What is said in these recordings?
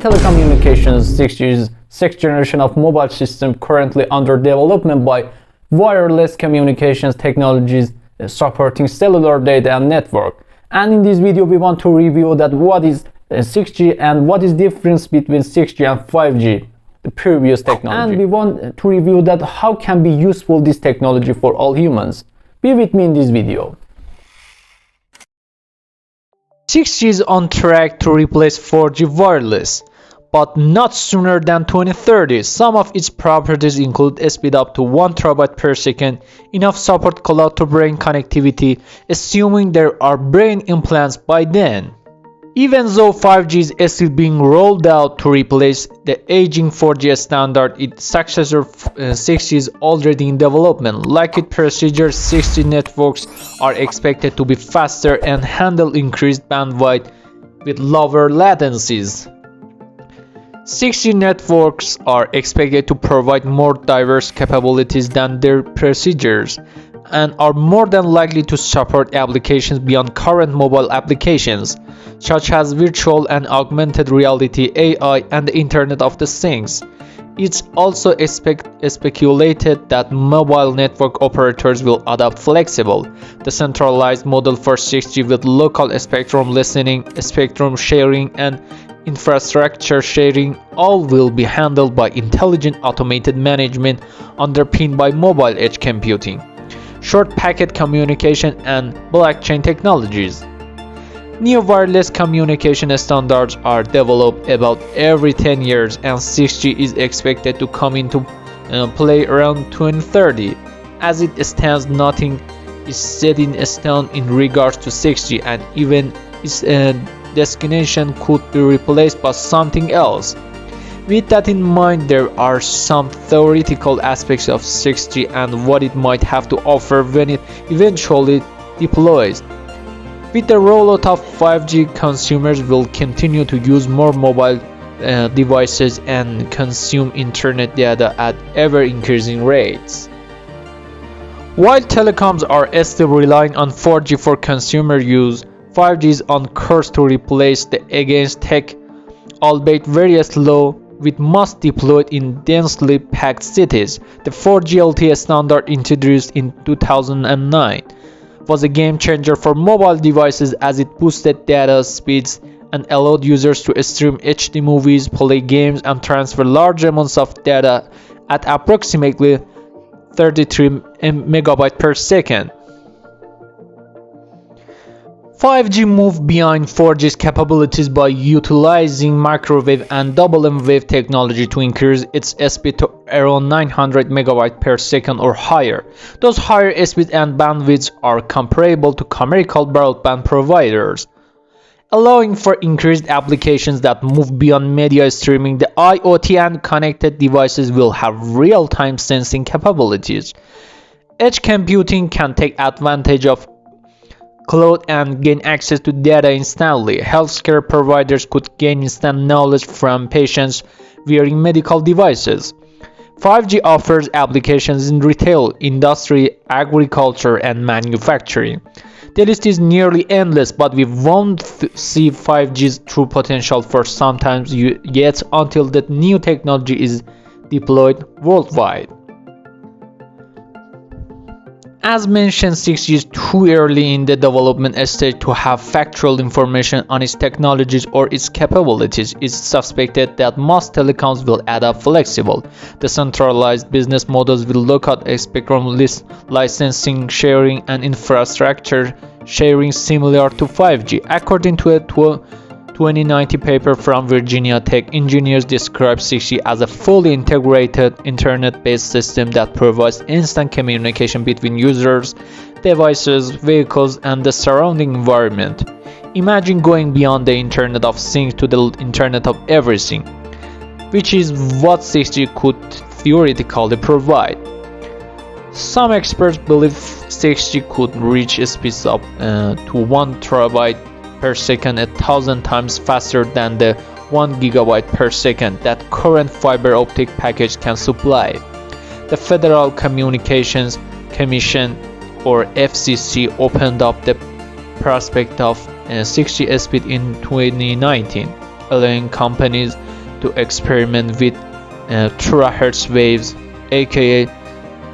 Telecommunications 6G is sixth generation of mobile system currently under development by wireless communications technologies supporting cellular data and network. And in this video we want to review that what is 6G and what is difference between 6G and 5G, the previous technology. And we want to review that how can be useful this technology for all humans. Be with me in this video. 6G is on track to replace 4G wireless, but not sooner than 2030. Some of its properties include a speed up to 1 TB per second, enough support cloud-to-brain connectivity, assuming there are brain implants by then. Even though 5G is still being rolled out to replace the aging 4G standard, its successor 6G is already in development. Like its procedures, 6G networks are expected to be faster and handle increased bandwidth with lower latencies. 6G networks are expected to provide more diverse capabilities than their predecessors and are more than likely to support applications beyond current mobile applications, such as virtual and augmented reality, AI, and the Internet of the Things. It's also speculated that mobile network operators will adopt flexible, decentralized model for 6G with local spectrum listening, spectrum sharing, and infrastructure sharing. All will be handled by intelligent automated management underpinned by mobile edge computing, short packet communication, and blockchain technologies. New wireless communication standards are developed about every 10 years, and 6G is expected to come into play around 2030. As it stands, nothing is set in stone in regards to 6G, and even its destination could be replaced by something else. With that in mind, there are some theoretical aspects of 6G and what it might have to offer when it eventually deploys. With the rollout of 5G, consumers will continue to use more mobile devices and consume internet data at ever-increasing rates. While telecoms are still relying on 4G for consumer use, 5G is on course to replace the against tech, albeit very slow, with most deployed in densely packed cities. The 4G LTE standard, introduced in 2009, was a game changer for mobile devices as it boosted data speeds and allowed users to stream HD movies, play games, and transfer large amounts of data at approximately 33 MB per second. 5G moved beyond 4G's capabilities by utilizing microwave and double M wave technology to increase its speed to around 900 MB per second or higher. Those higher speeds and bandwidths are comparable to commercial broadband providers, allowing for increased applications that move beyond media streaming. The IoT and connected devices will have real-time sensing capabilities. Edge computing can take advantage of cloud and gain access to data instantly. Healthcare providers could gain instant knowledge from patients wearing medical devices. 5G offers applications in retail, industry, agriculture, and manufacturing. The list is nearly endless, but we won't see 5G's true potential for some time yet until the new technology is deployed worldwide. As mentioned, 6G is too early in the development stage to have factual information on its technologies or its capabilities. It's suspected that most telecoms will adopt flexible, decentralized business models with local spectrum licensing, sharing, and infrastructure sharing similar to 5G. According to a 2019 paper from Virginia Tech, engineers describe 6G as a fully integrated internet-based system that provides instant communication between users, devices, vehicles, and the surrounding environment. Imagine going beyond the Internet of Things to the Internet of Everything, which is what 6G could theoretically provide. Some experts believe 6G could reach speeds up to 1 TB per second, 1,000 times faster than the 1 GB per second that current fiber optic package can supply. The Federal Communications Commission, or FCC, opened up the prospect of 6G speed in 2019, allowing companies to experiment with terahertz waves, aka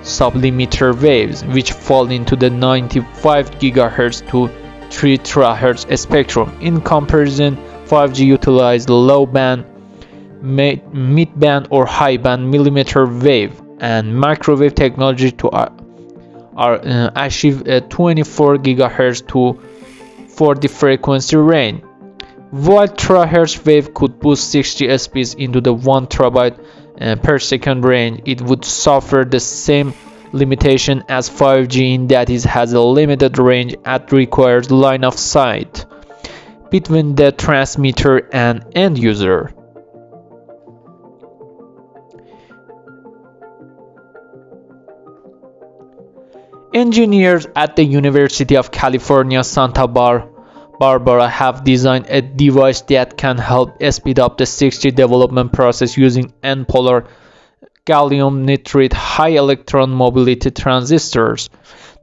sublimiter waves, which fall into the 95 GHz to 3 terahertz spectrum. In comparison, 5G utilized low band, mid band or high band millimeter wave and microwave technology to achieve a 24 GHz to 40 frequency range. While terahertz wave could boost 6G speeds into the 1 terabyte per second range, it would suffer the same limitation as 5G in that it has a limited range and requires line of sight between the transmitter and end user. Engineers at the University of California, Santa Barbara have designed a device that can help speed up the 6G development process using N-polar gallium nitride high electron mobility transistors.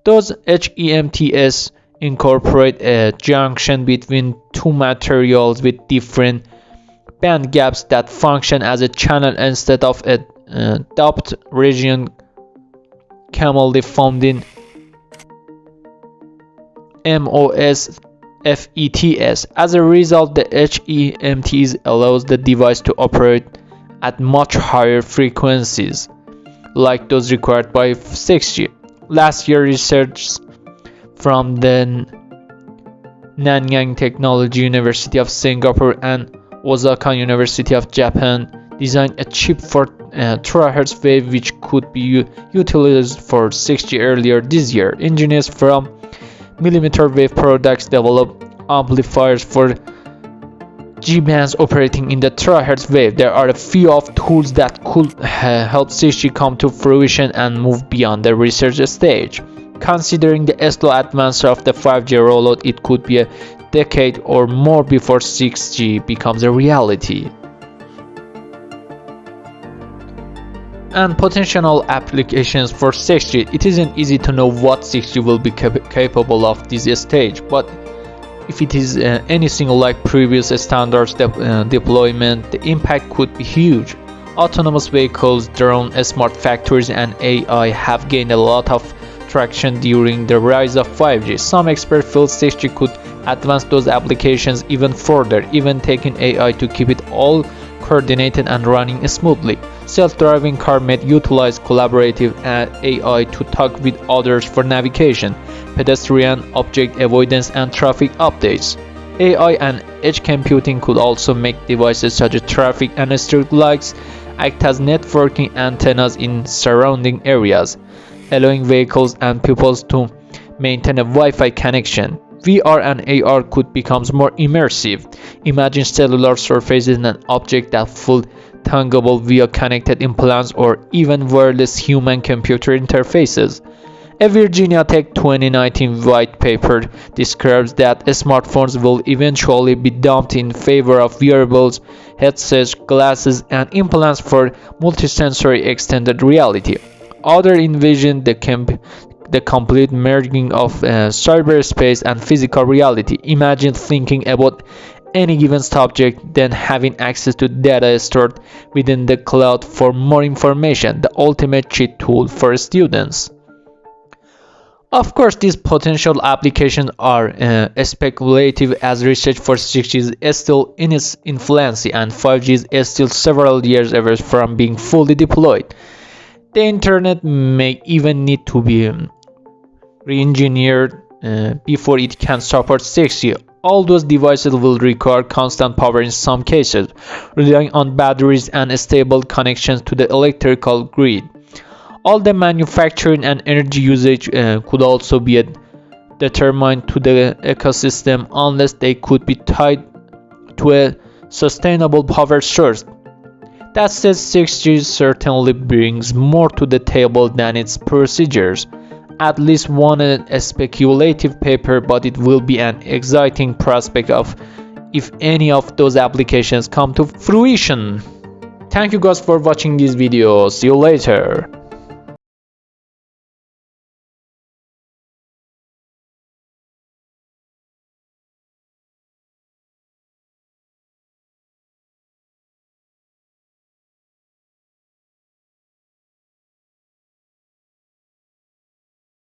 Those HEMTs incorporate a junction between two materials with different band gaps that function as a channel instead of a doped region commonly found in MOSFETs. As a result, the HEMTs allows the device to operate at much higher frequencies, like those required by 6G. Last year, research from the Nanyang Technology University of Singapore and Osaka University of Japan designed a chip for terahertz wave which could be utilized for 6G earlier this year. Engineers from millimeter wave products developed amplifiers for G-bands operating in the terahertz wave. There are a few of tools that could help 6G come to fruition and move beyond the research stage. Considering the slow advance of the 5G rollout, it could be a decade or more before 6G becomes a reality. And potential applications for 6G. It isn't easy to know what 6G will be capable of this stage, but if it is anything like previous standards deployment, the impact could be huge. Autonomous vehicles, drones, smart factories, and AI have gained a lot of traction during the rise of 5G. Some experts feel 6G could advance those applications even further, even taking AI to keep it all coordinated and running smoothly. Self-driving car might utilize collaborative AI to talk with others for navigation, pedestrian object avoidance, and traffic updates. AI and edge computing could also make devices such as traffic and street lights act as networking antennas in surrounding areas, allowing vehicles and people to maintain a Wi-Fi connection. VR and AR could become more immersive. Imagine cellular surfaces and an object that feel tangible via connected implants or even wireless human-computer interfaces. A Virginia Tech 2019 white paper describes that smartphones will eventually be dumped in favor of wearables, headsets, glasses, and implants for multisensory extended reality. Others envision the complete merging of cyberspace and physical reality. Imagine thinking about any given subject, then having access to data stored within the cloud for more information, the ultimate cheat tool for students. Of course, these potential applications are speculative as research for 6G is still in its infancy and 5G is still several years away from being fully deployed. The internet may even need to be re-engineered before it can support 6G. All those devices will require constant power in some cases, relying on batteries and stable connections to the electrical grid. All the manufacturing and energy usage could also be determined to the ecosystem unless they could be tied to a sustainable power source. That said, 6G certainly brings more to the table than its procedures. At least one a speculative paper, but it will be an exciting prospect of if any of those applications come to fruition. Thank you guys for watching this video. See you later.